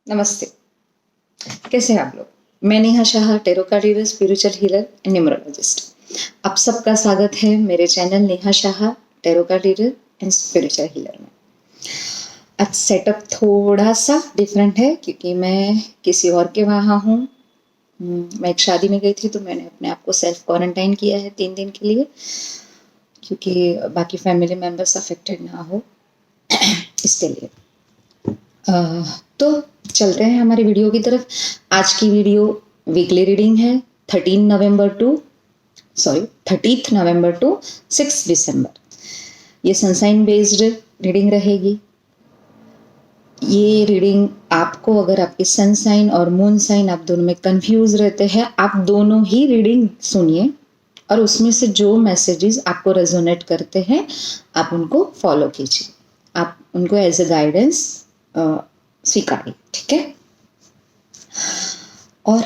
नमस्ते। कैसे हैं आप लोग? मैं Neha Shah, tarot card reader, spiritual healer and numerologist. आप सबका स्वागत है मेरे channel Neha Shah, tarot card reader and spiritual healer में। आज सेटअप थोड़ा सा डिफरेंट है क्योंकि मैं किसी और के वहाँ हूँ। मैं एक शादी में गई थी तो मैंने अपने आप को सेल्फ क्वारंटाइन किया है 3 दिन के लिए, क्योंकि बाकी फैमिली मेम्बर्स अफेक्टेड ना हो इसके लिए। तो चलते हैं हमारी वीडियो की तरफ। आज की वीडियो वीकली रीडिंग है 30 नवंबर टू 6 दिसंबर। ये सनसाइन बेस्ड रीडिंग रहेगी। ये रीडिंग आपको, अगर आपकी सनसाइन और मून साइन आप दोनों में कंफ्यूज रहते हैं, आप दोनों ही रीडिंग सुनिए और उसमें से जो मैसेजेस आपको रेजोनेट करते हैं आप उनको फॉलो कीजिए, आप उनको एज ए गाइडेंस स्वीकारिए, ठीक है। और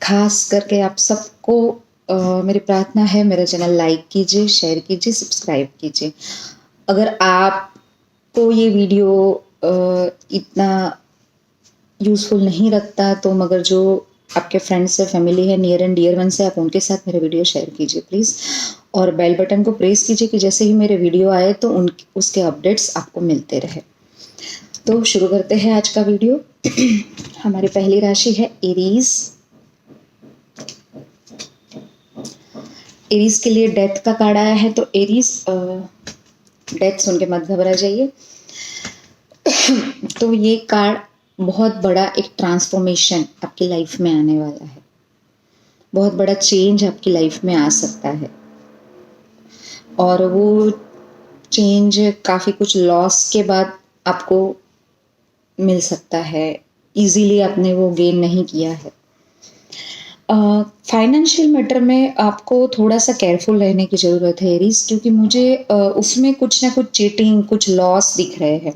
खास करके आप सबको मेरी प्रार्थना है, मेरा चैनल लाइक कीजिए, शेयर कीजिए, सब्सक्राइब कीजिए। अगर आपको ये वीडियो इतना यूज़फुल नहीं लगता तो मगर जो आपके फ्रेंड्स है, फैमिली है, नियर एंड डियर वंस है, आप उनके साथ मेरे वीडियो शेयर कीजिए प्लीज़। और बेल बटन को प्रेस कीजिए कि जैसे ही मेरे वीडियो आए तो उसके अपडेट्स आपको मिलते रहे। तो शुरू करते हैं आज का वीडियो। हमारी पहली राशि है एरीज। एरीज के लिए डेथ का कार्ड आया है, तो एरीज डेथ सुन के मत घबरा जाइए। तो ये कार्ड बहुत बड़ा एक ट्रांसफॉर्मेशन आपकी लाइफ में आने वाला है, बहुत बड़ा चेंज आपकी लाइफ में आ सकता है और वो चेंज काफ़ी कुछ लॉस के बाद आपको मिल सकता है। इजीली आपने वो गेन नहीं किया है। फाइनेंशियल मैटर में आपको थोड़ा सा केयरफुल रहने की ज़रूरत है एरीज, क्योंकि मुझे उसमें कुछ ना कुछ चीटिंग, कुछ लॉस दिख रहे हैं।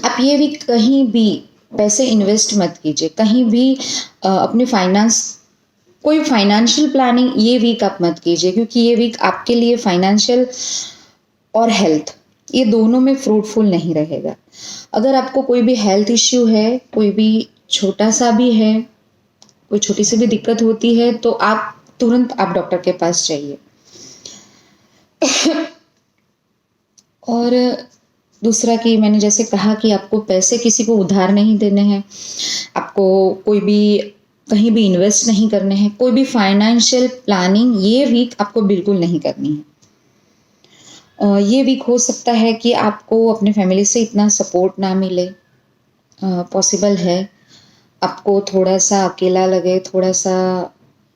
आप ये भी कहीं भी पैसे इन्वेस्ट मत कीजिए, कहीं भी अपनी कोई फाइनेंशियल प्लानिंग ये वीक आप मत कीजिए, क्योंकि ये वीक आपके लिए फाइनेंशियल और हेल्थ ये दोनों में फ्रूटफुल नहीं रहेगा। अगर आपको कोई भी हेल्थ इश्यू है, कोई भी छोटा सा भी है, कोई छोटी सी भी दिक्कत होती है, तो आप तुरंत डॉक्टर के पास जाइए। और दूसरा कि मैंने जैसे कहा कि आपको पैसे किसी को उधार नहीं देने हैं, आपको कोई भी कहीं भी इन्वेस्ट नहीं करने हैं, कोई भी फाइनेंशियल प्लानिंग ये वीक आपको बिल्कुल नहीं करनी है। ये वीक हो सकता है कि आपको अपने फैमिली से इतना सपोर्ट ना मिले, पॉसिबल है आपको थोड़ा सा अकेला लगे, थोड़ा सा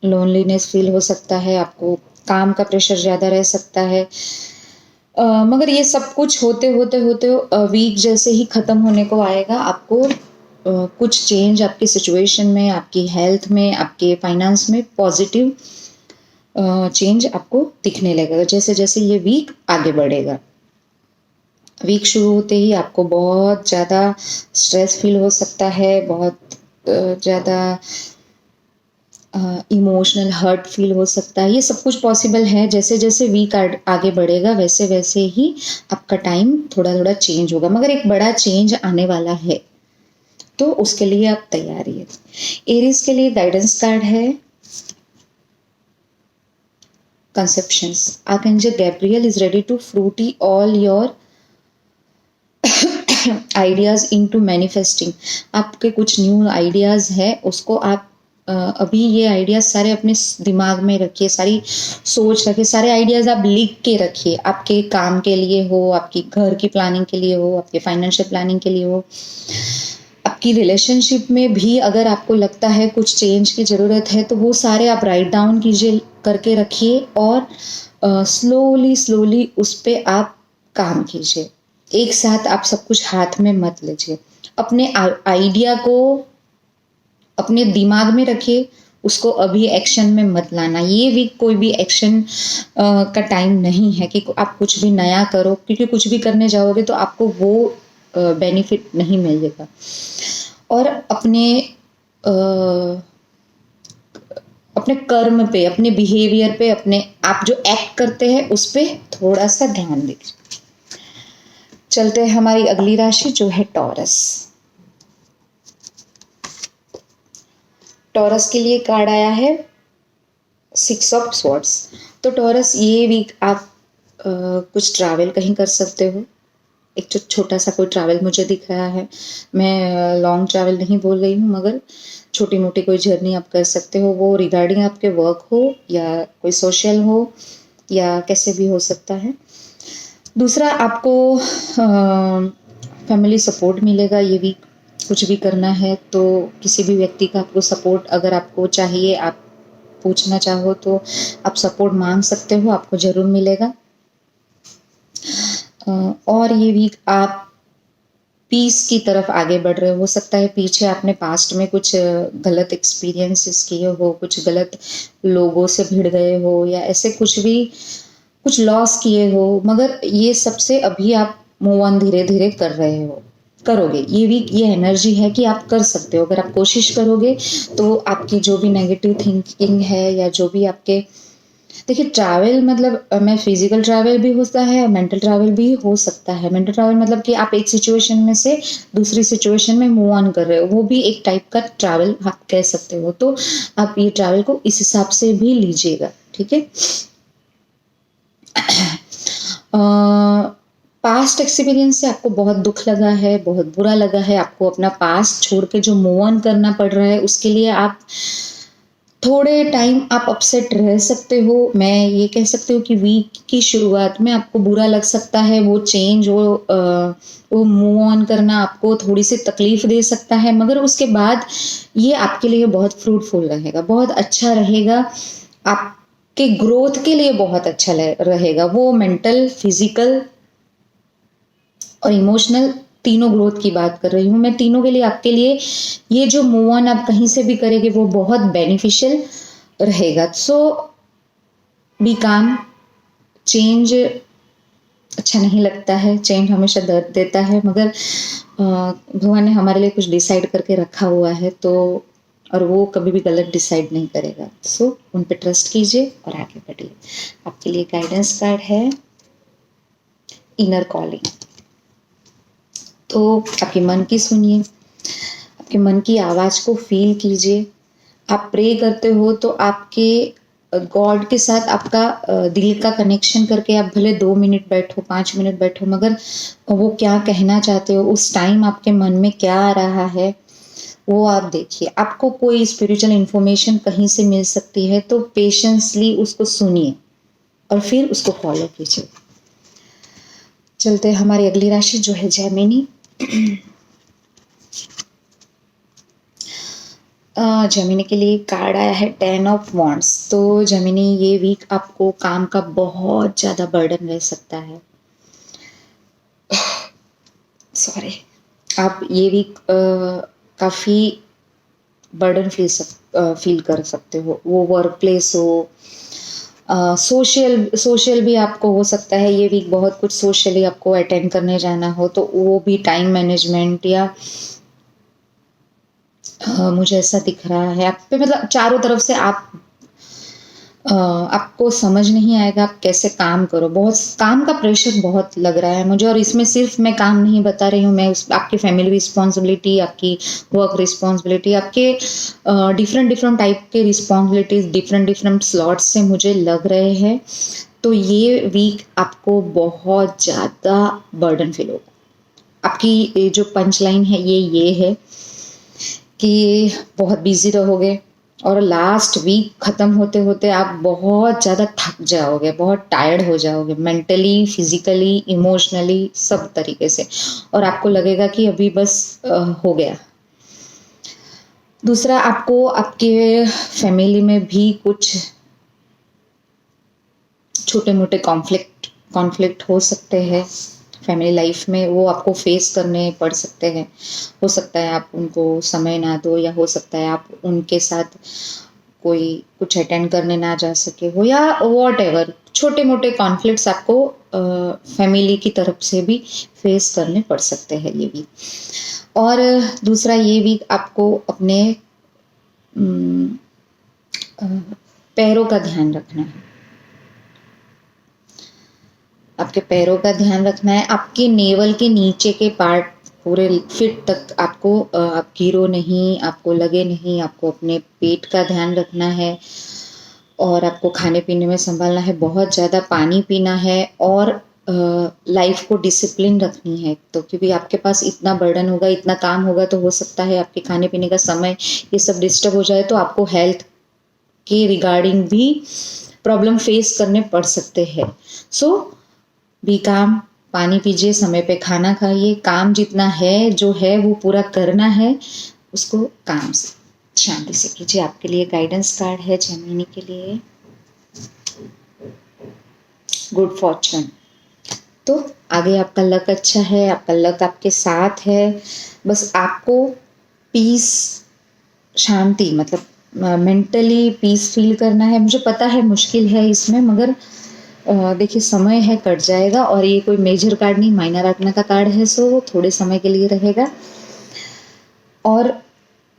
लोनलीनेस फील हो सकता है, आपको काम का प्रेशर ज़्यादा रह सकता है। मगर ये सब कुछ होते होते वीक जैसे ही ख़त्म होने को आएगा, आपको कुछ चेंज आपकी सिचुएशन में, आपकी हेल्थ में, आपके फाइनेंस में पॉजिटिव चेंज आपको दिखने लगेगा जैसे जैसे ये वीक आगे बढ़ेगा। वीक शुरू होते ही आपको बहुत ज़्यादा स्ट्रेस फील हो सकता है, बहुत ज़्यादा इमोशनल हर्ट फील हो सकता है। ये सब कुछ पॉसिबल है। जैसे जैसे वीक आगे बढ़ेगा वैसे वैसे ही आपका टाइम थोड़ा थोड़ा चेंज होगा, मगर एक बड़ा चेंज आने वाला है, तो उसके लिए आप तैयार रहिए। एरीज के लिए गाइडेंस कार्ड है Conceptions. Archangel Gabriel is ready to fruity all your ideas into manifesting. आपके कुछ न्यू आइडियाज़ है, उसको आप अभी ये आइडियाज सारे अपने दिमाग में रखिए, सारी सोच रखिए, सारे आइडियाज़ आप लिख के रखिए। आपके काम के लिए हो, आपकी घर की प्लानिंग के लिए हो, आपके फाइनेंशियल प्लानिंग के लिए हो, आपकी रिलेशनशिप में भी अगर आपको लगता है कुछ चेंज की ज़रूरत है, तो वो सारे आप राइट डाउन कीजिए, करके रखिए और स्लोली उस पर आप काम कीजिए। एक साथ आप सब कुछ हाथ में मत लीजिए। अपने आइडिया को अपने दिमाग में रखिए, उसको अभी एक्शन में मत लाना। ये वीक कोई भी एक्शन का टाइम नहीं है कि आप कुछ भी नया करो, क्योंकि कुछ भी करने जाओगे तो आपको वो बेनिफिट नहीं मिलेगा। और अपने कर्म पे, अपने बिहेवियर पे, अपने आप जो एक्ट करते हैं उस पर थोड़ा सा ध्यान दीजिए। चलते हैं हमारी अगली राशि जो है टॉरस। टॉरस के लिए कार्ड आया है 6 ऑफ स्वॉर्ड्स। तो टॉरस ये वीक आप कुछ ट्रैवल कहीं कर सकते हो। एक छोटा सा कोई ट्रैवल मुझे दिख रहा है। मैं लॉन्ग ट्रैवल नहीं बोल रही हूँ, मगर छोटी मोटी कोई जर्नी आप कर सकते हो। वो रिगार्डिंग आपके वर्क हो या कोई सोशल हो या कैसे भी हो सकता है। दूसरा, आपको फैमिली सपोर्ट मिलेगा ये वीक। कुछ भी करना है तो किसी भी व्यक्ति का आपको सपोर्ट अगर आपको चाहिए, आप पूछना चाहो तो आप सपोर्ट मांग सकते हो, आपको ज़रूर मिलेगा। और ये वीक आप पीस की तरफ आगे बढ़ रहे हो सकता है पीछे आपने पास्ट में कुछ गलत एक्सपीरियंसेस किए हो, कुछ गलत लोगों से भिड़ गए हो या ऐसे कुछ भी कुछ लॉस किए हो, मगर ये सबसे अभी आप मूव ऑन धीरे धीरे कर रहे हो, करोगे। ये वीक ये एनर्जी है कि आप कर सकते हो। अगर आप कोशिश करोगे तो आपकी जो भी नेगेटिव थिंकिंग है या जो भी आपके, देखिए ट्रैवल मतलब मैं फिजिकल ट्रैवल भी होता है, मेंटल ट्रैवल भी हो सकता है। मेंटल ट्रैवल मतलब कि आप एक सिचुएशन में से दूसरी सिचुएशन में मूव ऑन कर रहे हो, वो भी एक टाइप का ट्रैवल आप कह सकते हो। तो आप ये ट्रैवल को इस हिसाब से भी लीजिएगा, ठीक है। पास्ट एक्सपीरियंस से आपको बहुत दुख लगा है, बहुत बुरा लगा है, आपको अपना पास्ट छोड़ के जो मूव ऑन करना पड़ रहा है उसके लिए आप थोड़े टाइम आप अपसेट रह सकते हो। मैं ये कह सकती हूँ कि वीक की शुरुआत में आपको बुरा लग सकता है, वो चेंज वो मूव ऑन करना आपको थोड़ी सी तकलीफ दे सकता है, मगर उसके बाद ये आपके लिए बहुत फ्रूटफुल रहेगा, बहुत अच्छा रहेगा, आपके ग्रोथ के लिए बहुत अच्छा रहेगा। वो मेंटल, फिजिकल और इमोशनल तीनों ग्रोथ की बात कर रही हूँ मैं। तीनों के लिए आपके लिए ये जो मूव ऑन आप कहीं से भी करेंगे वो बहुत बेनिफिशियल रहेगा। सो बी काम। चेंज अच्छा नहीं लगता है, चेंज हमेशा दर्द देता है, मगर भगवान ने हमारे लिए कुछ डिसाइड करके रखा हुआ है, तो और वो कभी भी गलत डिसाइड नहीं करेगा। सो उन पे ट्रस्ट कीजिए और आगे बढ़िए। आपके लिए गाइडेंस कार्ड है इनर कॉलिंग। तो आपके मन की सुनिए, आपके मन की आवाज़ को फील कीजिए। आप प्रे करते हो तो आपके गॉड के साथ आपका दिल का कनेक्शन करके आप भले 2 मिनट बैठो, 5 मिनट बैठो, मगर वो क्या कहना चाहते हो, उस टाइम आपके मन में क्या आ रहा है वो आप देखिए। आपको कोई स्पिरिचुअल इन्फॉर्मेशन कहीं से मिल सकती है तो पेशेंसली उसको सुनिए और फिर उसको फॉलो कीजिए। चलते हमारी अगली राशि जो है जेमिनी। जेमिनी के लिए कार्ड आया है 10 ऑफ वॉन्ड्स। तो जेमिनी ये वीक आपको काम का बहुत ज़्यादा बर्डन रह सकता है। सॉरी, आप ये वीक काफ़ी बर्डन फील कर सकते हो। वो वर्क प्लेस हो, सोशल भी आपको हो सकता है ये वीक बहुत कुछ सोशली आपको अटेंड करने जाना हो, तो वो भी टाइम मैनेजमेंट या मुझे ऐसा दिख रहा है आप पे, मतलब चारों तरफ से आपको समझ नहीं आएगा आप कैसे काम करो। बहुत काम का प्रेशर बहुत लग रहा है मुझे, और इसमें सिर्फ मैं काम नहीं बता रही हूँ, मैं आपकी फैमिली रिस्पॉन्सिबिलिटी, आपकी वर्क रिस्पॉन्सिबिलिटी, आपके डिफरेंट टाइप के रिस्पॉन्सिबिलिटीज डिफरेंट स्लॉट्स से मुझे लग रहे हैं। तो ये वीक आपको बहुत ज़्यादा बर्डन फील होगा। आपकी जो पंच लाइन है ये है कि बहुत बिजी रहोगे और लास्ट वीक ख़त्म होते होते आप बहुत ज़्यादा थक जाओगे, बहुत टायर्ड हो जाओगे, मेंटली, फिजिकली, इमोशनली, सब तरीके से, और आपको लगेगा कि अभी बस हो गया। दूसरा, आपको आपके फैमिली में भी कुछ छोटे मोटे कॉन्फ्लिक्ट हो सकते हैं फैमिली लाइफ में, वो आपको फेस करने पड़ सकते हैं। हो सकता है आप उनको समय ना दो, या हो सकता है आप उनके साथ कोई कुछ अटेंड करने ना जा सके हो, या वॉट एवर छोटे मोटे कॉन्फ्लिक्ट्स आपको फैमिली की तरफ से भी फेस करने पड़ सकते हैं ये वीक। और दूसरा, ये वीक आपको अपने पैरों का ध्यान रखना है। आपके पैरों का ध्यान रखना है, आपके नेवल के नीचे के पार्ट पूरे फिट तक आपको आप गिरो नहीं, आपको लगे नहीं, आपको अपने पेट का ध्यान रखना है और आपको खाने पीने में संभालना है, बहुत ज़्यादा पानी पीना है और लाइफ को डिसिप्लिन रखनी है। तो क्योंकि आपके पास इतना बर्डन होगा, इतना काम होगा, तो हो सकता है आपके खाने पीने का समय ये सब डिस्टर्ब हो जाए, तो आपको हेल्थ के रिगार्डिंग भी प्रॉब्लम फेस करने पड़ सकते हैं। सो बी काम, पानी पीजिए, समय पे खाना खाइए, काम जितना है जो है वो पूरा करना है, उसको काम से शांति से कीजिए। आपके लिए गाइडेंस कार्ड है 6 महीने के लिए, गुड फॉर्चून। तो आगे आपका लक अच्छा है, आपका लक आपके साथ है। बस आपको पीस, शांति, मतलब मेंटली पीस फील करना है। मुझे पता है मुश्किल है इसमें, मगर देखिए समय है, कट जाएगा। और ये कोई मेजर कार्ड नहीं, माइनर आत्मा का कार्ड है, सो थोड़े समय के लिए रहेगा। और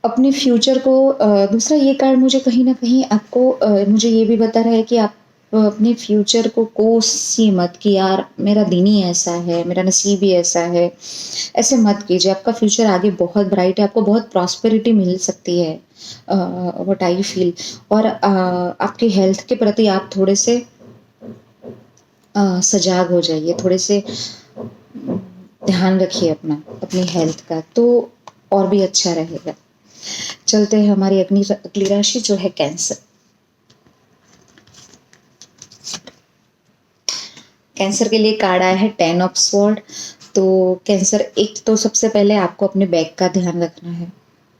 अपने फ्यूचर को दूसरा ये कार्ड मुझे कहीं ना कहीं आपको मुझे ये भी बता रहा है कि आप अपने फ्यूचर को कोसिए मत कि यार मेरा दिन ही ऐसा है, मेरा नसीब ही ऐसा है, ऐसे मत कीजिए। आपका फ्यूचर आगे बहुत ब्राइट है, आपको बहुत प्रॉस्पेरिटी मिल सकती है, व्हाट आई फील। और आपकी हेल्थ के प्रति आप थोड़े से सजाग हो जाइए, थोड़े से ध्यान रखिए अपनी हेल्थ का, तो और भी अच्छा रहेगा। चलते हैं हमारी अगली राशि जो है कैंसर। कैंसर के लिए कार्ड आया है 10 ऑफ स्वॉर्ड। तो कैंसर, एक तो सबसे पहले आपको अपने बैक का ध्यान रखना है।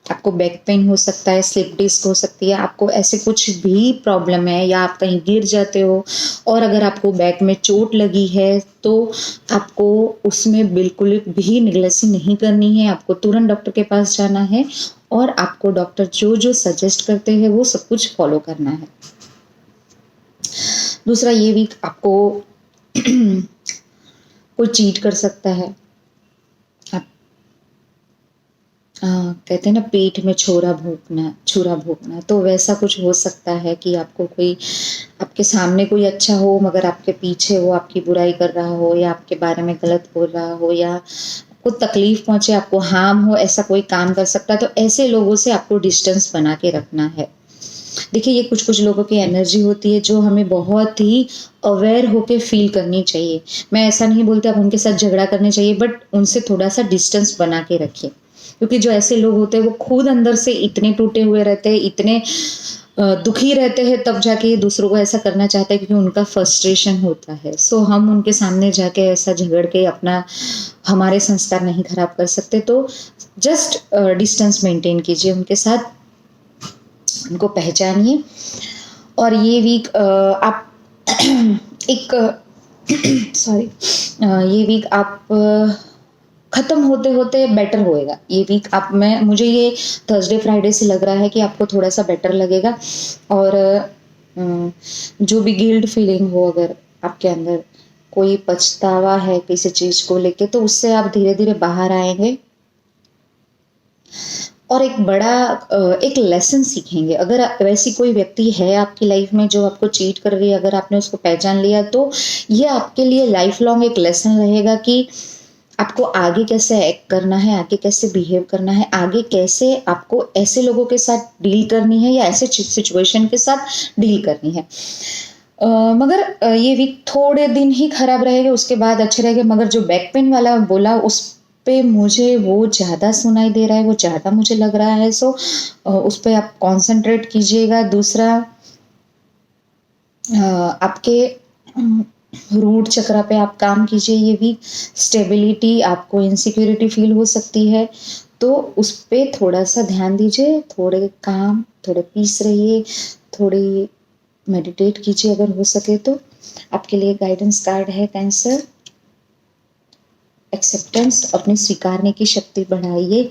आपको बैक पेन हो सकता है, स्लिप डिस्क हो सकती है, आपको ऐसे कुछ भी प्रॉब्लम है, या आप कहीं गिर जाते हो और अगर आपको बैक में चोट लगी है तो आपको उसमें बिल्कुल भी निगलेसी नहीं करनी है। आपको तुरंत डॉक्टर के पास जाना है और आपको डॉक्टर जो जो सजेस्ट करते हैं वो सब कुछ फॉलो करना है। दूसरा, ये वीक आपको कोई चीट कर सकता है। आप कहते हैं ना पेट में छुरा भोंकना, तो वैसा कुछ हो सकता है कि आपको कोई आपके सामने कोई अच्छा हो मगर आपके पीछे वो आपकी बुराई कर रहा हो, या आपके बारे में गलत बोल रहा हो, या आपको तकलीफ पहुंचे, आपको हार्म हो, ऐसा कोई काम कर सकता है। तो ऐसे लोगों से आपको डिस्टेंस बना के रखना है। देखिए, ये कुछ कुछ लोगों की एनर्जी होती है जो हमें बहुत ही अवेयर होके फील करनी चाहिए। मैं ऐसा नहीं बोलती आप उनके साथ झगड़ा करने चाहिए, बट उनसे थोड़ा सा डिस्टेंस बना के रखिए। क्योंकि जो ऐसे लोग होते हैं वो खुद अंदर से इतने टूटे हुए रहते हैं, इतने दुखी रहते हैं, तब जाके ये दूसरों को ऐसा करना चाहते हैं, क्योंकि उनका फ्रस्ट्रेशन होता है। सो हम उनके सामने जाके ऐसा झगड़ के अपना हमारे संस्कार नहीं खराब कर सकते। तो जस्ट डिस्टेंस मेंटेन कीजिए उनके साथ, उनको पहचानिए। और ये वीक आप एक सॉरी ये वीक आप ख़त्म होते होते बेटर होएगा। ये वीक आप मुझे ये थर्सडे फ्राइडे से लग रहा है कि आपको थोड़ा सा बेटर लगेगा। और जो भी गिल्ट फीलिंग हो, अगर आपके अंदर कोई पछतावा है किसी चीज़ को लेके, तो उससे आप धीरे धीरे बाहर आएंगे और एक बड़ा एक लेसन सीखेंगे। अगर वैसी कोई व्यक्ति है आपकी लाइफ में जो आपको चीट कर रही है, अगर आपने उसको पहचान लिया, तो ये आपके लिए लाइफ लॉन्ग एक लेसन रहेगा कि आपको आगे कैसे एक्ट करना है, आगे कैसे बिहेव करना है, आगे कैसे आपको ऐसे लोगों के साथ डील करनी है या ऐसे सिचुएशन के साथ डील करनी है। मगर ये वीक थोड़े दिन ही खराब रहेगा, उसके बाद अच्छे रहेंगे। मगर जो बैक पेन वाला बोला उस पे मुझे वो ज़्यादा सुनाई दे रहा है, वो ज़्यादा मुझे लग रहा है। सो उस पर आप कॉन्सेंट्रेट कीजिएगा। दूसरा, आपके रूट चक्र पे आप काम कीजिए। ये भी स्टेबिलिटी, आपको इनसिक्योरिटी फील हो सकती है, तो उस पर थोड़ा सा ध्यान दीजिए। थोड़े काम, थोड़े पीस रहिए, थोड़ी मेडिटेट कीजिए अगर हो सके तो। आपके लिए गाइडेंस कार्ड है कैंसर, एक्सेप्टेंस, अपने स्वीकारने की शक्ति बढ़ाइए।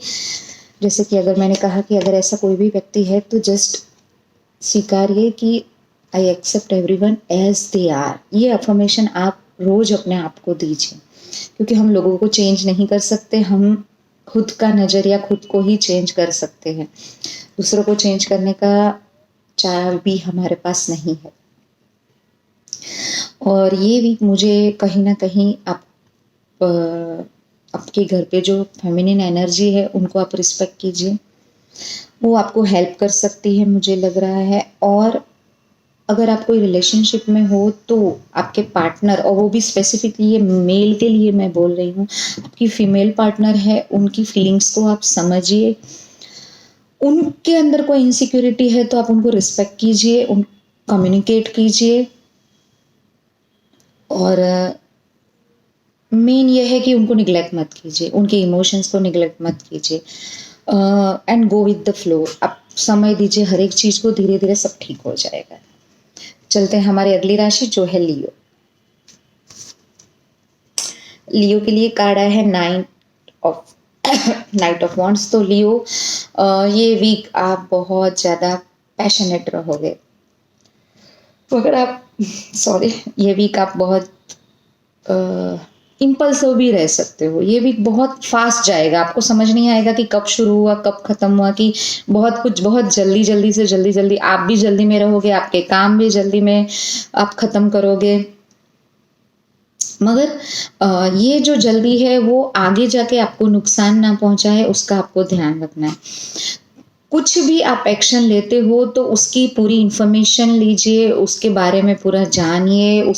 जैसे कि अगर मैंने कहा कि अगर ऐसा कोई भी व्यक्ति है तो जस्ट स्वीकारिए कि I accept everyone as they are. ये अफर्मेशन आप रोज अपने आप को दीजिए, क्योंकि हम लोगों को चेंज नहीं कर सकते, हम खुद का नज़रिया खुद को ही चेंज कर सकते हैं। दूसरों को चेंज करने का चाबी हमारे पास नहीं है। और ये वीक मुझे कहीं ना कहीं आप आपके घर पे जो फेमिनिन एनर्जी है उनको आप रिस्पेक्ट कीजिए, वो आपको हेल्प कर सकती है मुझे लग रहा है। और अगर आप कोई रिलेशनशिप में हो तो आपके पार्टनर, और वो भी स्पेसिफिकली ये मेल के लिए मैं बोल रही हूँ, आपकी फीमेल पार्टनर है, उनकी फीलिंग्स को आप समझिए। उनके अंदर कोई इनसिक्योरिटी है तो आप उनको रिस्पेक्ट कीजिए, उन कम्युनिकेट कीजिए। और मेन ये है कि उनको निगलेक्ट मत कीजिए, उनके इमोशंस को निगलेक्ट मत कीजिए, and go with the flow. आप समय दीजिए हर एक चीज़ को, धीरे धीरे सब ठीक हो जाएगा। चलते हैं हमारी अगली राशि जो है लियो। लियो के लिए कार्ड आया है नाइट ऑफ वॉन्ड्स। तो लियो, ये वीक आप बहुत ज़्यादा पैशनेट रहोगे। तो अगर आप ये वीक आप बहुत इम्पल्सिव भी रह सकते हो। ये वीक बहुत फास्ट जाएगा, आपको समझ नहीं आएगा कि कब शुरू हुआ कब खत्म हुआ, कि बहुत कुछ बहुत जल्दी जल्दी आप भी जल्दी में रहोगे, आपके काम भी जल्दी में आप खत्म करोगे। मगर ये जो जल्दी है वो आगे जाके आपको नुकसान ना पहुंचाए, उसका आपको ध्यान रखना है। कुछ भी आप एक्शन लेते हो तो उसकी पूरी इंफॉर्मेशन लीजिए, उसके बारे में पूरा जानिए।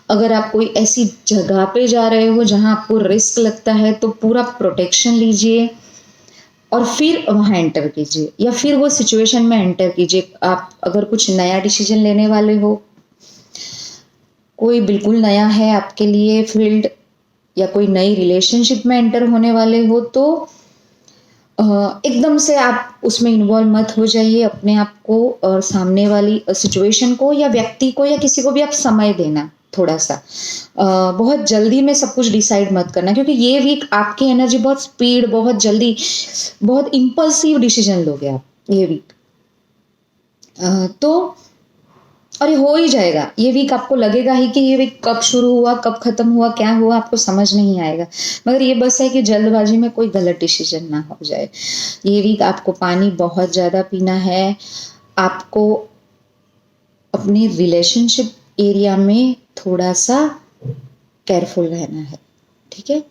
अगर आप कोई ऐसी जगह पे जा रहे हो जहां आपको रिस्क लगता है तो पूरा प्रोटेक्शन लीजिए और फिर वहां एंटर कीजिए, या फिर वो सिचुएशन में एंटर कीजिए। आप अगर कुछ नया डिसीजन लेने वाले हो, कोई बिल्कुल नया है आपके लिए फील्ड, या कोई नई रिलेशनशिप में एंटर होने वाले हो, तो एकदम से आप उसमें इन्वॉल्व मत हो जाइए। अपने आप को और सामने वाली सिचुएशन को या व्यक्ति को या किसी को भी आप समय देना थोड़ा सा। बहुत जल्दी में सब कुछ डिसाइड मत करना, क्योंकि ये वीक आपकी एनर्जी बहुत स्पीड, बहुत जल्दी, बहुत इम्पल्सिव डिसीजन लोगे आप ये वीक। तो और ये हो ही जाएगा। ये वीक आपको लगेगा ही कि ये वीक कब शुरू हुआ कब खत्म हुआ, क्या हुआ, आपको समझ नहीं आएगा। मगर ये बस है कि जल्दबाजी में कोई गलत डिसीजन ना हो जाए। ये वीक आपको पानी बहुत ज़्यादा पीना है। आपको अपनी रिलेशनशिप एरिया में थोड़ा सा केयरफुल रहना है, ठीक है।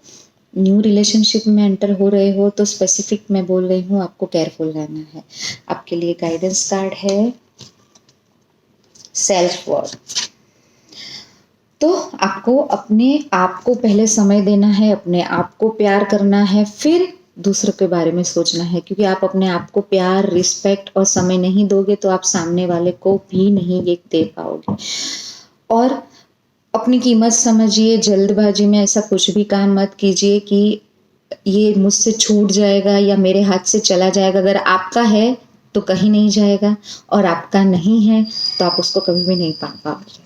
न्यू रिलेशनशिप में एंटर हो रहे हो तो स्पेसिफिक मैं बोल रही हूँ, आपको केयरफुल रहना है। आपके लिए गाइडेंस कार्ड है सेल्फ वर्थ। तो आपको अपने आप को पहले समय देना है, अपने आप को प्यार करना है, फिर दूसरों के बारे में सोचना है। क्योंकि आप अपने आप को प्यार, रिस्पेक्ट और समय नहीं दोगे तो आप सामने वाले को भी नहीं ये दे पाओगे। और अपनी कीमत समझिए, जल्दबाजी में ऐसा कुछ भी काम मत कीजिए कि ये मुझसे छूट जाएगा या मेरे हाथ से चला जाएगा। अगर आपका है तो कहीं नहीं जाएगा, और आपका नहीं है तो आप उसको कभी भी नहीं पा पाओगे।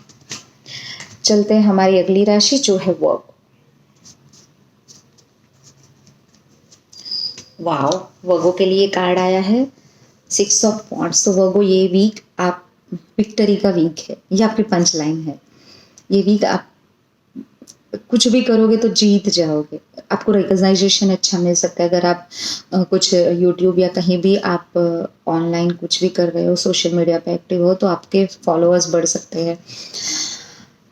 चलते हैं हमारी अगली राशि जो है वर्गो। वाओ, वर्गो के लिए कार्ड आया है 6 ऑफ वॉन्ड्स। तो वर्गो, ये वीक आप विक्ट्री का वीक है, ये आपकी पंच लाइन है। ये वीक आप कुछ भी करोगे तो जीत जाओगे। आपको रिकग्नाइजेशन अच्छा मिल सकता है। अगर आप कुछ यूट्यूब या कहीं भी आप ऑनलाइन कुछ भी कर रहे हो, सोशल मीडिया पे एक्टिव हो, तो आपके फॉलोअर्स बढ़ सकते हैं।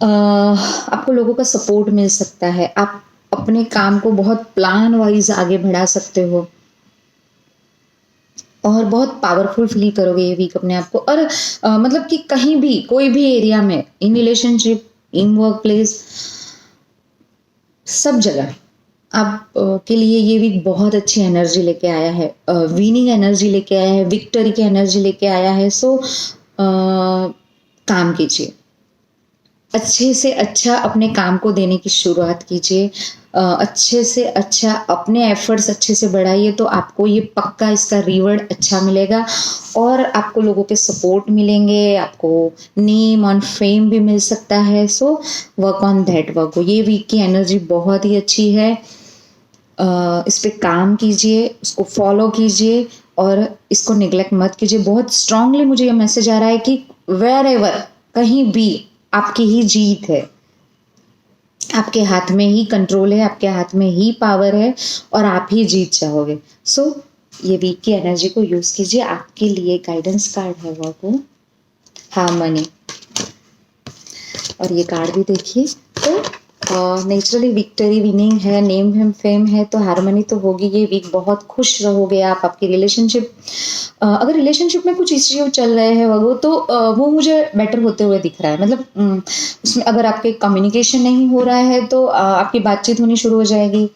आपको लोगों का सपोर्ट मिल सकता है। आप अपने काम को बहुत प्लान वाइज आगे बढ़ा सकते हो और बहुत पावरफुल फील करोगे ये वीक अपने आप को। और मतलब कि कहीं भी कोई भी एरिया में, in relationship, in work place, सब जगह आप के लिए ये वीक बहुत अच्छी एनर्जी लेके आया है, विनिंग एनर्जी लेके आया है, विक्ट्री की एनर्जी लेके आया है। सो काम कीजिए, अच्छे से अच्छा अपने काम को देने की शुरुआत कीजिए, अच्छे से अच्छा अपने एफर्ट्स अच्छे से बढ़ाइए, तो आपको ये पक्का इसका रिवॉर्ड अच्छा मिलेगा। और आपको लोगों के सपोर्ट मिलेंगे, आपको नेम और फेम भी मिल सकता है। So work on that. Work, ये वीक की एनर्जी बहुत ही अच्छी है। इस पे काम कीजिए, उसको फॉलो कीजिए और इसको निगलेक्ट मत कीजिए। बहुत स्ट्रांगली मुझे ये मैसेज आ रहा है कि वेयर एवर, कहीं भी आपकी ही जीत है, आपके हाथ में ही कंट्रोल है, आपके हाथ में ही पावर है और आप ही जीत जाओगे। सो ये वीक की एनर्जी को यूज कीजिए। आपके लिए गाइडेंस कार्ड है वो हार्मनी, और ये कार्ड भी देखिए। तो नेचुरली विक्टरी विनिंग है, नेम है, फेम है, तो हारमोनी तो होगी ये वीक। बहुत खुश रहोगे आप। आपकी रिलेशनशिप, अगर रिलेशनशिप में कुछ इश्यू चल रहे हैं वो तो वो मुझे बेटर होते हुए दिख रहा है। मतलब उसमें अगर आपके कम्युनिकेशन नहीं हो रहा है तो आपकी बातचीत होनी शुरू हो जाएगी।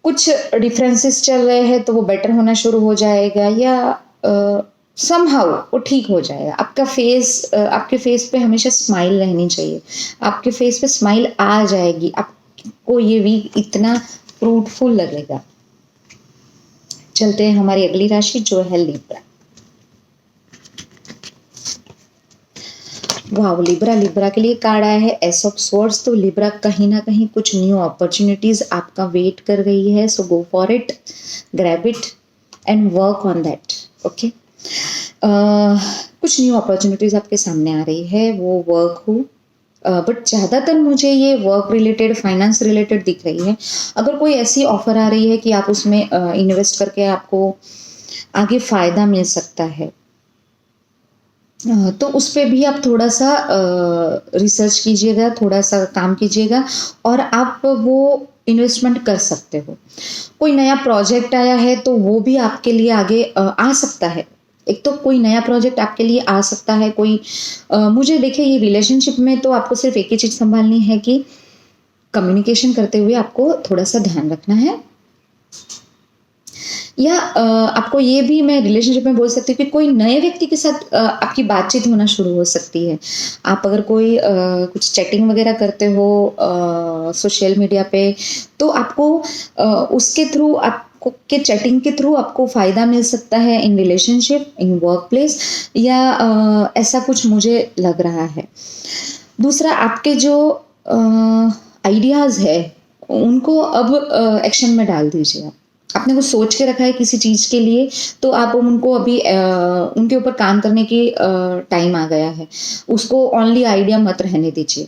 कुछ डिफरेंसेस चल रहे हैं तो वो बेटर होना शुरू हो जाएगा, या समहाउ वो ठीक हो जाएगा। आपके फेस पे हमेशा स्माइल रहनी चाहिए। आपके फेस पे स्माइल आ जाएगी, आपको ये वीक इतना फ्रूटफुल लगेगा। चलते हैं हमारी अगली राशि जो है लिब्रा। वाह, लिब्रा के लिए कार्ड आया है एस ऑफ स्वॉर्ड्स। तो लिब्रा कहीं ना कहीं कुछ न्यू अपॉर्चुनिटीज आपका वेट कर रही है। So go for it, grab it and work on that. Okay, कुछ न्यू अपॉर्चुनिटीज आपके सामने आ रही है, वो वर्क हो, बट ज़्यादातर मुझे ये वर्क रिलेटेड, फाइनेंस रिलेटेड दिख रही है। अगर कोई ऐसी ऑफर आ रही है कि आप उसमें इन्वेस्ट करके आपको आगे फ़ायदा मिल सकता है, तो उस पर भी आप थोड़ा सा रिसर्च कीजिएगा, थोड़ा सा काम कीजिएगा और आप वो इन्वेस्टमेंट कर सकते हो। कोई नया प्रोजेक्ट आया है तो वो भी आपके लिए आगे आ सकता है। एक तो कोई नया प्रोजेक्ट आपके लिए आ सकता है, कोई मुझे देखिए ये रिलेशनशिप में तो आपको सिर्फ एक ही चीज़ संभालनी है कि कम्युनिकेशन करते हुए आपको थोड़ा सा ध्यान रखना है। या आपको ये भी मैं रिलेशनशिप में बोल सकती हूँ कि कोई नए व्यक्ति के साथ आपकी बातचीत होना शुरू हो सकती है। आप अगर कोई कुछ चैटिंग वगैरह करते हो सोशल मीडिया पे, तो आपको उसके थ्रू, आपको के चैटिंग के थ्रू आपको फ़ायदा मिल सकता है in relationship, in work place, या ऐसा कुछ मुझे लग रहा है। दूसरा, आपके जो आइडियाज़ है उनको अब एक्शन में डाल दीजिए। आप आपने कुछ सोच के रखा है किसी चीज़ के लिए, तो आप उनको अभी उनके ऊपर काम करने की टाइम आ गया है। उसको ओनली आइडिया मत रहने दीजिए,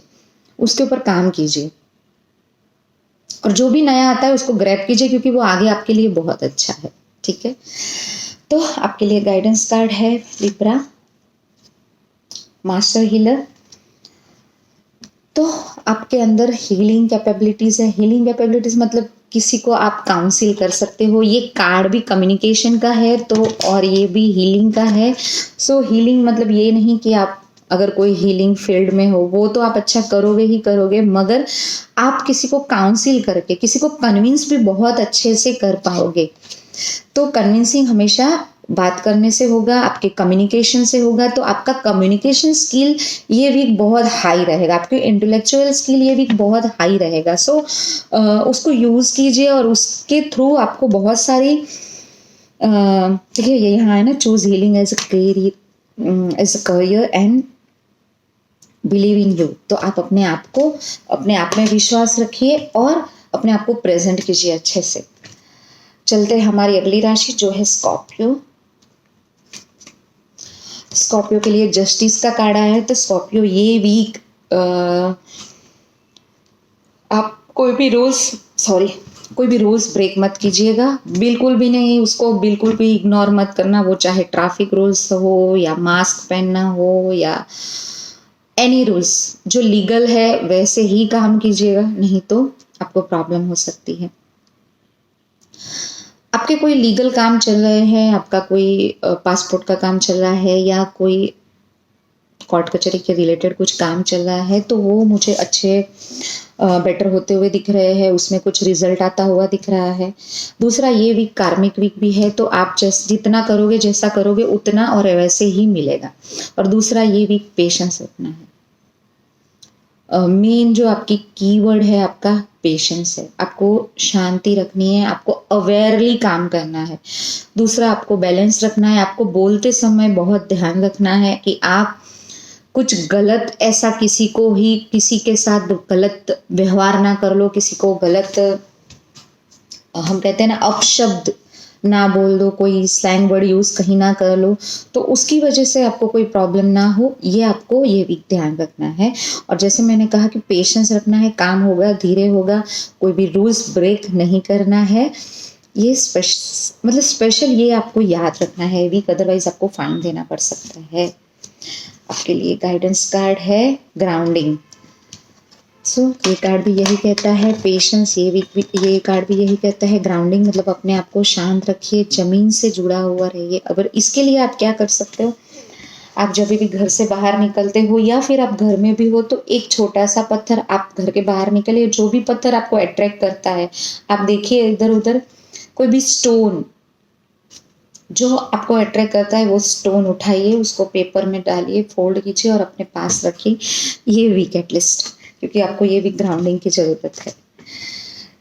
उसके ऊपर काम कीजिए और जो भी नया आता है उसको ग्रैब कीजिए, क्योंकि वो आगे आपके लिए बहुत अच्छा है। ठीक है, तो आपके लिए गाइडेंस कार्ड है लिब्रा, मास्टर हीलर। तो आपके अंदर हीलिंग कैपेबिलिटीज़ है। हीलिंग कैपेबिलिटीज़ मतलब किसी को आप काउंसिल कर सकते हो। ये कार्ड भी कम्युनिकेशन का है तो, और ये भी हीलिंग का है। सो हीलिंग मतलब ये नहीं कि आप अगर कोई हीलिंग फील्ड में हो, वो तो आप अच्छा करोगे ही करोगे, मगर आप किसी को काउंसिल करके किसी को कन्विंस भी बहुत अच्छे से कर पाओगे। तो कन्विंसिंग हमेशा बात करने से होगा, आपके कम्युनिकेशन से होगा। तो आपका कम्युनिकेशन स्किल ये वीक बहुत हाई रहेगा, आपके इंटेलेक्चुअल स्किल ये वीक बहुत हाई रहेगा। सो उसको यूज़ कीजिए और उसके थ्रू आपको बहुत सारी, देखिए ये यहाँ है ना, choose healing as a career and believe in you. तो आप अपने आप में विश्वास रखिए और अपने आप को प्रेजेंट कीजिए अच्छे से। चलते हैं हमारी अगली राशि जो है स्कॉर्पियो। स्कॉर्पियो के लिए जस्टिस का कार्ड आया है। तो स्कॉर्पियो ये वीक आप कोई भी रूल्स ब्रेक मत कीजिएगा, बिल्कुल भी नहीं। उसको बिल्कुल भी इग्नोर मत करना, वो चाहे ट्रैफिक रूल्स हो या मास्क पहनना हो या एनी रूल्स जो लीगल है वैसे ही काम कीजिएगा, नहीं तो आपको प्रॉब्लम हो सकती है। आपके कोई लीगल काम चल रहे हैं, आपका कोई पासपोर्ट का काम चल रहा है या कोई कोर्ट कचहरी के रिलेटेड कुछ काम चल रहा है, तो वो मुझे अच्छे बेटर होते हुए दिख रहे हैं, उसमें कुछ रिजल्ट आता हुआ दिख रहा है। दूसरा, ये वीक कार्मिक वीक भी है, तो आप जितना करोगे, जैसा करोगे उतना और वैसे ही मिलेगा। और दूसरा, ये वीक पेशेंस रखना है। मेन जो आपकी कीवर्ड है आपका पेशेंस है। आपको शांति रखनी है, आपको अवेयरली काम करना है। दूसरा, आपको बैलेंस रखना है। आपको बोलते समय बहुत ध्यान रखना है कि आप कुछ गलत ऐसा किसी के साथ गलत व्यवहार ना कर लो, किसी को गलत, हम कहते हैं ना, अपशब्द ना बोल दो, कोई स्लैंग वर्ड यूज़ कहीं ना कर लो, तो उसकी वजह से आपको कोई प्रॉब्लम ना हो, ये आपको ये भी ध्यान रखना है। और जैसे मैंने कहा कि पेशेंस रखना है, काम होगा, धीरे होगा, कोई भी रूल्स ब्रेक नहीं करना है। ये स्पेशल ये आपको याद रखना है वीक, अदरवाइज आपको फाइन देना पड़ सकता है। आपके लिए गाइडेंस कार्ड है ग्राउंडिंग। सो ये कार्ड भी यही कहता है, पेशेंस। ये कार्ड भी यही कहता है, ग्राउंडिंग, मतलब अपने आप को शांत रखिए, ज़मीन से जुड़ा हुआ रहिए। अगर इसके लिए आप क्या कर सकते हो, आप जब भी घर से बाहर निकलते हो या फिर आप घर में भी हो तो एक छोटा सा पत्थर, आप घर के बाहर निकले, जो भी पत्थर आपको अट्रैक्ट करता है, आप देखिए इधर उधर, कोई भी स्टोन जो आपको अट्रैक्ट करता है वो स्टोन उठाइए, उसको पेपर में डालिए, फोल्ड कीजिए और अपने पास रखिए। ये वीक एटलीस्ट, क्योंकि आपको ये वीक ग्राउंडिंग की ज़रूरत है।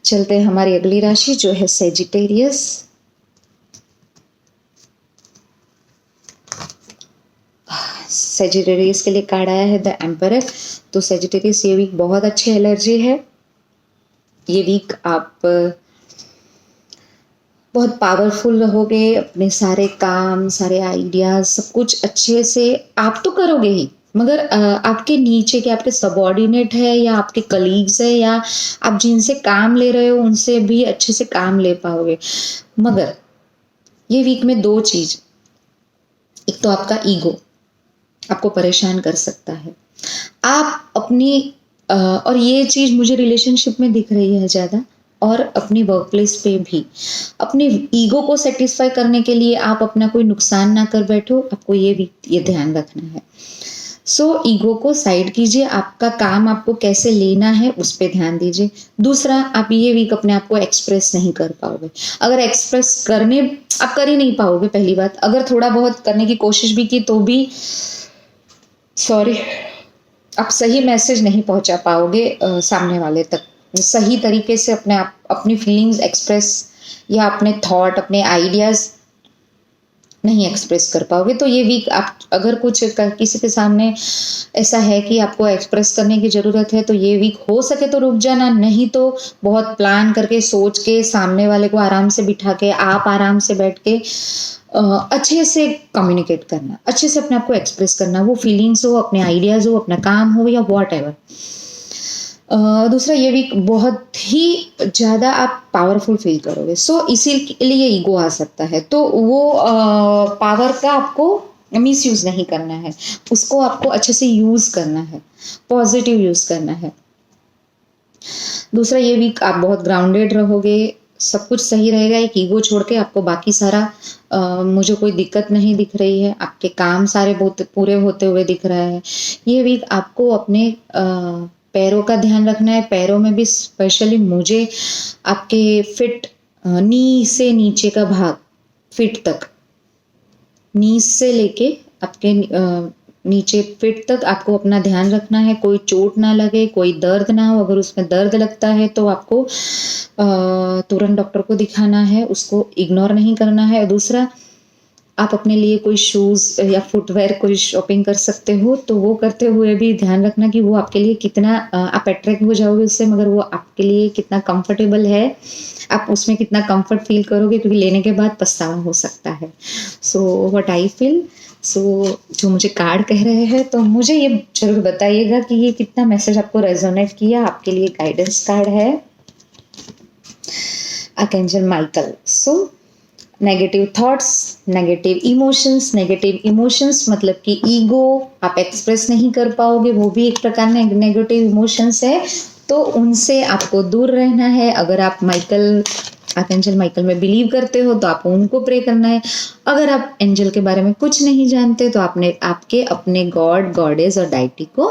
चलते हैं हमारी अगली राशि जो है सेजिटेरियस। सेजिटेरियस के लिए कार्ड आया है द एम्परर। तो सेजिटेरियस ये वीक बहुत अच्छी एनर्जी है। ये वीक आप बहुत पावरफुल रहोगे, अपने सारे काम, सारे आइडियाज, सब कुछ अच्छे से आप तो करोगे ही, मगर आपके नीचे के आपके सबऑर्डिनेट है या आपके कलीग्स है या आप जिनसे काम ले रहे हो उनसे भी अच्छे से काम ले पाओगे। मगर ये वीक में दो चीज, एक तो आपका ईगो आपको परेशान कर सकता है। आप अपनी और ये चीज मुझे रिलेशनशिप में दिख रही है ज़्यादा, और अपनी वर्क प्लेस पे भी अपने ईगो को सेटिस्फाई करने के लिए आप अपना कोई नुकसान ना कर बैठो, आपको ये ध्यान रखना है। सो ईगो को साइड कीजिए, आपका काम आपको कैसे लेना है उस पर ध्यान दीजिए। दूसरा, आप ये वीक अपने आप को एक्सप्रेस नहीं कर पाओगे। अगर एक्सप्रेस करने आप कर ही नहीं पाओगे, पहली बात। अगर थोड़ा बहुत करने की कोशिश भी की तो भी आप सही मैसेज नहीं पहुंचा पाओगे सामने वाले तक, सही तरीके से अपनी फीलिंग्स एक्सप्रेस या अपने थॉट, अपने आइडियाज नहीं एक्सप्रेस कर पाओगे। तो ये वीक आप अगर कुछ किसी के सामने ऐसा है कि आपको एक्सप्रेस करने की ज़रूरत है तो ये वीक हो सके तो रुक जाना, नहीं तो बहुत प्लान करके सोच के सामने वाले को आराम से बिठा के आप आराम से बैठ के अच्छे से कम्युनिकेट करना, अच्छे से अपने आप को एक्सप्रेस करना, वो फीलिंग्स हो, अपने आइडियाज़ हो, अपना काम हो या वॉट एवर। दूसरा, ये वीक बहुत ही ज़्यादा आप पावरफुल फील करोगे, सो इसीलिए ईगो आ सकता है। तो वो पावर का आपको मिस यूज़ नहीं करना है, उसको आपको अच्छे से यूज़ करना है, पॉजिटिव यूज़ करना है। दूसरा, ये वीक आप बहुत ग्राउंडेड रहोगे, सब कुछ सही रहेगा। एक ईगो छोड़ के आपको बाकी सारा मुझे कोई दिक्कत नहीं दिख रही है, आपके काम सारे बहुत पूरे होते हुए दिख रहा है। ये वीक आपको अपने पैरों का ध्यान रखना है, पैरों में भी स्पेशली मुझे आपके फिट, नी से नीचे का भाग, फिट तक, नी से लेके आपके नीचे फिट तक आपको अपना ध्यान रखना है। कोई चोट ना लगे, कोई दर्द ना हो। अगर उसमें दर्द लगता है तो आपको तुरंत डॉक्टर को दिखाना है, उसको इग्नोर नहीं करना है। दूसरा, आप अपने लिए कोई शूज़ या फुटवेयर कोई शॉपिंग कर सकते हो, तो वो करते हुए भी ध्यान रखना कि वो आपके लिए कितना आप अट्रैक्ट हो जाओगे उससे, मगर वो आपके लिए कितना कंफर्टेबल है, आप उसमें कितना कंफर्ट फील करोगे, क्योंकि लेने के बाद पछतावा हो सकता है। सो व्हाट आई फील, जो मुझे कार्ड कह रहे हैं, तो मुझे ये जरूर बताइएगा कि ये कितना मैसेज आपको रेजोनेट किया। आपके लिए गाइडेंस कार्ड है archangel Michael. So negative thoughts, negative emotions मतलब कि ईगो आप एक्सप्रेस नहीं कर पाओगे, वो भी एक प्रकार का नेगेटिव इमोशंस है, तो उनसे आपको दूर रहना है। अगर आप आर्कएंजल माइकल में बिलीव करते हो तो आपको उनको प्रे करना है। अगर आप एंजल के बारे में कुछ नहीं जानते तो आपके अपने गॉड, गॉडेस और डाइटी को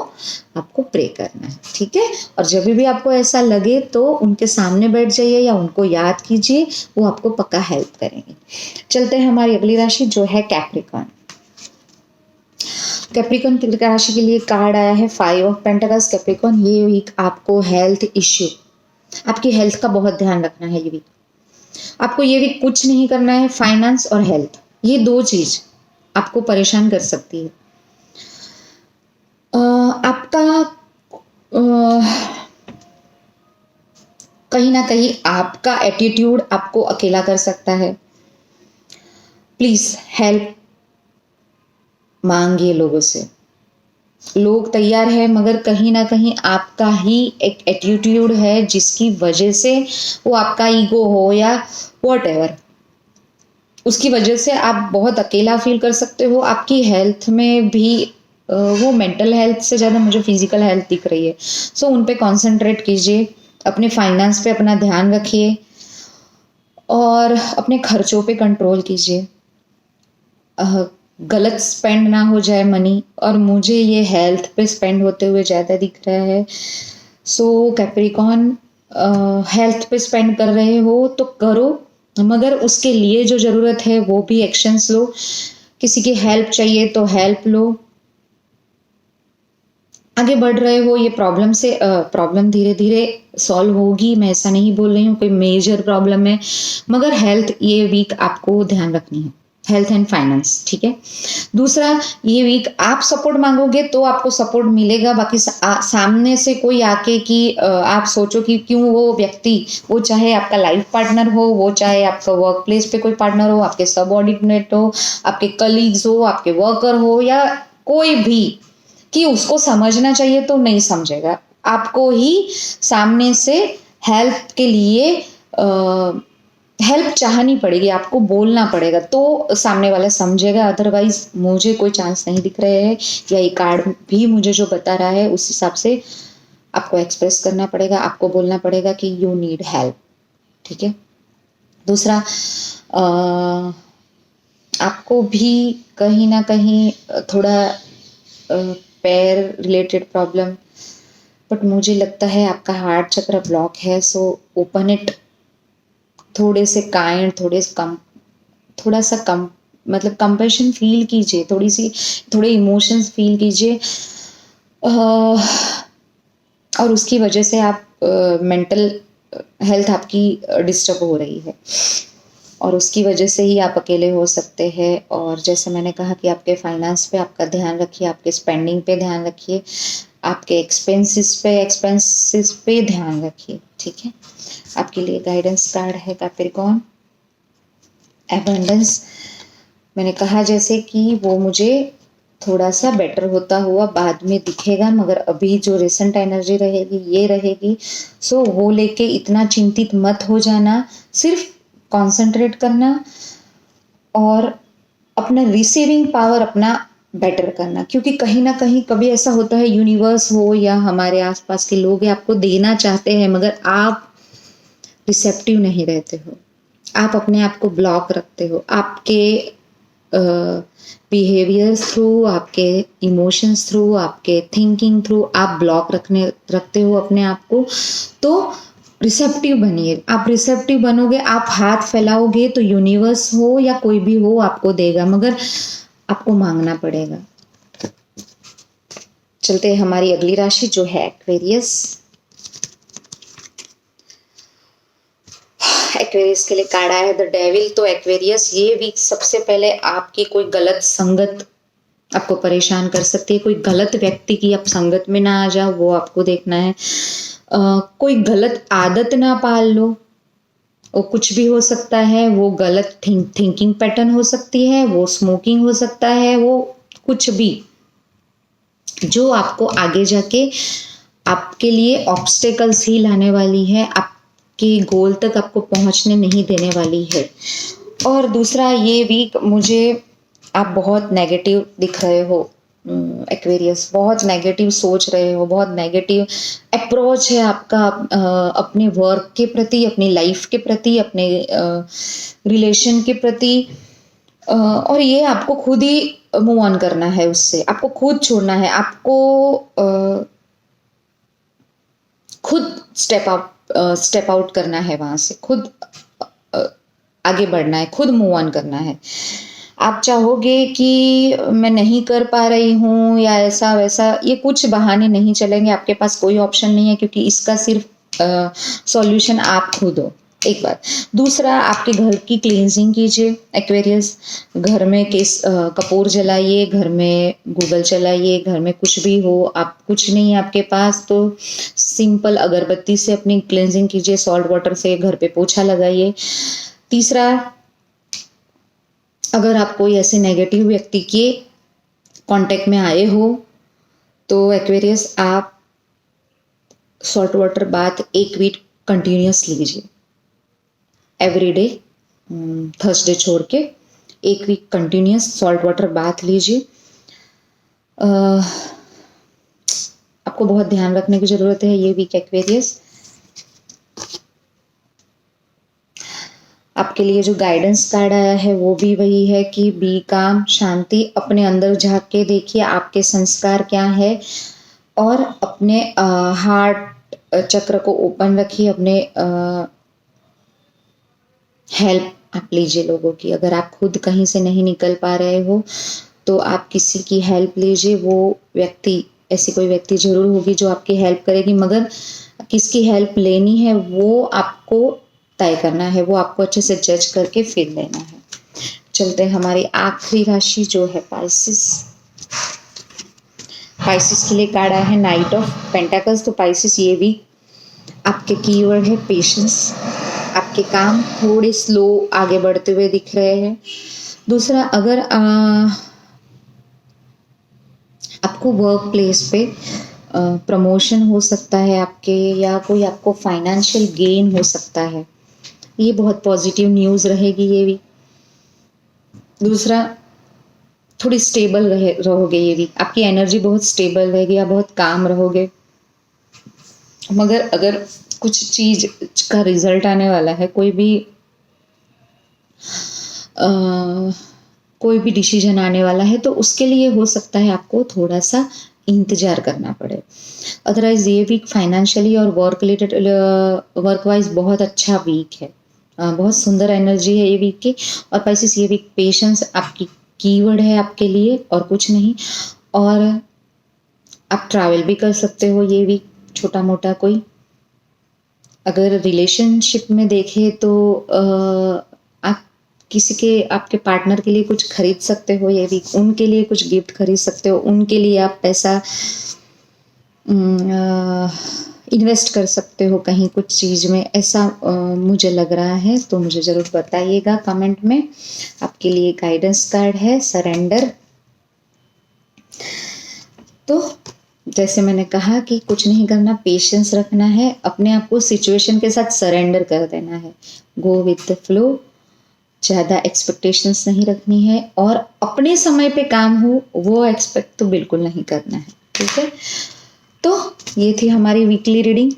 आपको प्रे करना है, ठीक है। और जब भी आपको ऐसा लगे तो उनके सामने बैठ जाइए या उनको याद कीजिए, वो आपको पक्का हेल्प करेंगे। चलते हैं हमारी अगली राशि जो है कैप्रिकॉर्न। कैप्रिकॉर्न राशि के लिए कार्ड आया है 5 ऑफ पेंटाकल्स। कैप्रिकॉर्न, ये वीक आपको हेल्थ इश्यू, आपकी हेल्थ का बहुत ध्यान रखना है। ये वीक आपको ये वीक कुछ नहीं करना है। फाइनेंस और हेल्थ, ये दो चीज आपको परेशान कर सकती है। आपका कहीं ना कहीं आपका एटीट्यूड आपको अकेला कर सकता है। प्लीज हेल्प मांगिए लोगों से, लोग तैयार है, मगर कहीं ना कहीं आपका ही एक एटीट्यूड है जिसकी वजह से, वो आपका ईगो हो या व्हाटएवर, उसकी वजह से आप बहुत अकेला फील कर सकते हो। आपकी हेल्थ में भी वो मेंटल हेल्थ से ज़्यादा मुझे फिजिकल हेल्थ दिख रही है। सो उन पे कॉन्सेंट्रेट कीजिए, अपने फाइनेंस पे अपना ध्यान रखिए और अपने खर्चों पे कंट्रोल कीजिए। गलत स्पेंड ना हो जाए मनी, और मुझे ये हेल्थ पे स्पेंड होते हुए ज़्यादा दिख रहा है। सो कैप्रिकॉन, हेल्थ पे स्पेंड कर रहे हो तो करो, मगर उसके लिए जो ज़रूरत है वो भी एक्शंस लो। किसी की हेल्प चाहिए तो हेल्प लो। आगे बढ़ रहे हो, ये प्रॉब्लम धीरे धीरे सॉल्व होगी, मैं ऐसा नहीं बोल रही हूँ कोई मेजर प्रॉब्लम है, मगर हेल्थ ये वीक आपको ध्यान रखनी है, हेल्थ एंड फाइनेंस, ठीक है। दूसरा, ये वीक आप सपोर्ट मांगोगे तो आपको सपोर्ट मिलेगा। बाकी सामने से कोई आके कि आप सोचो कि क्यों वो व्यक्ति, वो चाहे आपका लाइफ पार्टनर हो, वो चाहे आपका वर्क प्लेस पे कोई पार्टनर हो, आपके सबऑर्डिनेट हो, आपके कलीग्स हो, आपके वर्कर हो, या कोई भी, कि उसको समझना चाहिए तो नहीं समझेगा। आपको ही सामने से हेल्प के लिए हेल्प चाहनी पड़ेगी, आपको बोलना पड़ेगा तो सामने वाला समझेगा। अदरवाइज मुझे कोई चांस नहीं दिख रहे हैं, या ये कार्ड भी मुझे जो बता रहा है उस हिसाब से आपको एक्सप्रेस करना पड़ेगा, आपको बोलना पड़ेगा कि यू नीड हेल्प, ठीक है। दूसरा, आपको भी कहीं ना कहीं थोड़ा पैर रिलेटेड प्रॉब्लम, बट मुझे लगता है आपका हार्ट चक्र ब्लॉक है। सो ओपन इट, थोड़े से काइंड, थोड़ा सा कम, मतलब कंपैशन फील कीजिए, थोड़े इमोशंस फील कीजिए। और उसकी वजह से आप मेंटल हेल्थ आपकी डिस्टर्ब हो रही है, और उसकी वजह से ही आप अकेले हो सकते हैं। और जैसे मैंने कहा कि आपके फाइनेंस पे आपका ध्यान रखिए, आपके स्पेंडिंग पे ध्यान रखिए, आपके एक्सपेंसेस पे ध्यान रखिए, ठीक है। आपके लिए गाइडेंस कार्ड है कैप्रिकॉर्न, एबंडेंस। मैंने कहा जैसे कि वो मुझे थोड़ा सा बेटर होता हुआ बाद में दिखेगा, मगर अभी जो रिसेंट एनर्जी रहेगी ये रहेगी। सो वो लेके इतना चिंतित मत हो जाना, सिर्फ कंसंट्रेट करना और अपना रिसीविंग पावर अपना बेटर करना, क्योंकि कहीं ना कहीं कभी ऐसा होता है, यूनिवर्स हो या हमारे आसपास के लोग आपको देना चाहते हैं, मगर आप रिसेप्टिव नहीं रहते हो, आप अपने आप को ब्लॉक रखते हो, आपके बिहेवियर्स थ्रू, आपके इमोशंस थ्रू, आपके थिंकिंग थ्रू आप ब्लॉक रखते हो अपने आप को। तो रिसेप्टिव बनिए, आप रिसेप्टिव बनोगे, आप हाथ फैलाओगे तो यूनिवर्स हो या कोई भी हो आपको देगा, मगर आपको मांगना पड़ेगा। चलते हैं हमारी अगली राशि जो है एक्वेरियस। एक्वेरियस के लिए कार्ड आया है द डेविल। तो एक्वेरियस, ये वीक सबसे पहले आपकी कोई गलत संगत आपको परेशान कर सकती है, कोई गलत व्यक्ति की आप संगत में ना आ जाओ, वो आपको देखना है। कोई गलत आदत ना पाल लो, वो कुछ भी हो सकता है, वो गलत थिंकिंग पैटर्न हो सकती है, वो स्मोकिंग हो सकता है, वो कुछ भी जो आपको आगे जाके आपके लिए ऑब्स्टेकल्स ही लाने वाली है, आपके गोल तक आपको पहुंचने नहीं देने वाली है। और दूसरा, ये वीक मुझे आप बहुत नेगेटिव दिख रहे हो एक्वेरियस, बहुत नेगेटिव सोच रहे हो, बहुत नेगेटिव अप्रोच है आपका अपने वर्क के प्रति, अपनी लाइफ के प्रति, अपने रिलेशन के प्रति। और ये आपको खुद ही मूव ऑन करना है, उससे आपको खुद छोड़ना है, आपको खुद स्टेप आउट करना है, वहां से खुद आगे बढ़ना है, खुद मूव ऑन करना है। आप चाहोगे कि मैं नहीं कर पा रही हूँ या ऐसा वैसा, ये कुछ बहाने नहीं चलेंगे, आपके पास कोई ऑप्शन नहीं है, क्योंकि इसका सिर्फ सॉल्यूशन आप खुद हो, एक बात। दूसरा, आपके घर की क्लींजिंग कीजिए एक्वेरियस, घर में कपूर जलाइए, घर में गूगल चलाइए, घर में कुछ भी हो, आप कुछ नहीं है आपके पास तो सिंपल अगरबत्ती से अपनी क्लींजिंग कीजिए, सॉल्ट वाटर से घर पे पोछा लगाइए। तीसरा, अगर आप कोई ऐसे नेगेटिव व्यक्ति के कांटेक्ट में आए हो तो एक्वेरियस आप salt water bath 1 week continuous लीजिए, एवरीडे, थर्सडे छोड़ के 1 week continuous salt water bath लीजिए। आपको बहुत ध्यान रखने की ज़रूरत है ये वीक एक्वेरियस। आपके लिए जो गाइडेंस कार्ड आया है वो भी वही है कि बी काम, शांति, अपने अंदर झांक के देखिए आपके संस्कार क्या है और अपने हार्ट चक्र को ओपन रखिए। अपने हेल्प आप लीजिए लोगों की। अगर आप खुद कहीं से नहीं निकल पा रहे हो तो आप किसी की हेल्प लीजिए। वो व्यक्ति, ऐसी कोई व्यक्ति जरूर होगी जो आपकी हेल्प करेगी, मगर किसकी हेल्प लेनी है वो आपको तय करना है, वो आपको अच्छे से जज करके फिर लेना है। चलते हैं हमारी आखिरी राशि जो है पाइसिस। पाइसिस के लिए कार्ड आया है नाइट ऑफ पेंटाकल्स। तो पाइसिस ये भी आपके कीवर्ड है पेशेंस। आपके काम थोड़े स्लो आगे बढ़ते हुए दिख रहे हैं। दूसरा, अगर आपको वर्क प्लेस पे प्रमोशन हो सकता है आपके, या कोई आपको फाइनेंशियल गेन हो सकता है, ये बहुत पॉजिटिव न्यूज़ रहेगी ये भी। दूसरा, थोड़ी स्टेबल रहोगे ये भी, आपकी एनर्जी बहुत स्टेबल रहेगी, आप बहुत काम रहोगे। मगर अगर कुछ चीज का रिजल्ट आने वाला है, कोई भी डिसीजन आने वाला है, तो उसके लिए हो सकता है आपको थोड़ा सा इंतजार करना पड़े। अदरवाइज ये वीक फाइनेंशियली और वर्क रिलेटेड, वर्क वाइज बहुत अच्छा वीक है। बहुत सुंदर एनर्जी है ये वीक की। और पाइसिस ये वीक पेशेंस आपकी कीवर्ड है आपके लिए और कुछ नहीं। और आप ट्रैवल भी कर सकते हो ये वीक, छोटा मोटा कोई। अगर रिलेशनशिप में देखें तो आप किसी के, आपके पार्टनर के लिए कुछ खरीद सकते हो ये वीक, उनके लिए कुछ गिफ्ट खरीद सकते हो, उनके लिए आप पैसा इन्वेस्ट कर सकते हो कहीं कुछ चीज़ में, ऐसा मुझे लग रहा है। तो मुझे ज़रूर बताइएगा कमेंट में। आपके लिए गाइडेंस कार्ड है सरेंडर। तो जैसे मैंने कहा कि कुछ नहीं करना, पेशेंस रखना है, अपने आप को सिचुएशन के साथ सरेंडर कर देना है, गो विद द फ्लो, ज़्यादा एक्सपेक्टेशंस नहीं रखनी है, और अपने समय पे काम हो वो एक्सपेक्ट तो बिल्कुल नहीं करना है। ठीक है, तो ये थी हमारी वीकली रीडिंग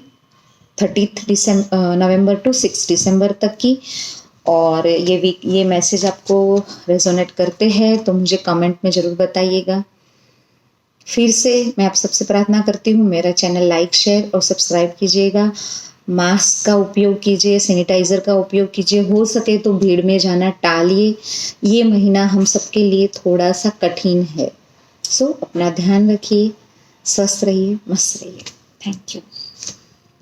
30 नवंबर टू 6 दिसंबर तक की। और ये मैसेज आपको रेजोनेट करते हैं तो मुझे कमेंट में ज़रूर बताइएगा। फिर से मैं आप सबसे प्रार्थना करती हूँ, मेरा चैनल लाइक, शेयर और सब्सक्राइब कीजिएगा। मास्क का उपयोग कीजिए, सैनिटाइज़र का उपयोग कीजिए, हो सके तो भीड़ में जाना टालिए। ये महीना हम सबके लिए थोड़ा सा कठिन है। सो अपना ध्यान रखिए, स्वस्थ रहिए, मस्त रहिए। Thank you.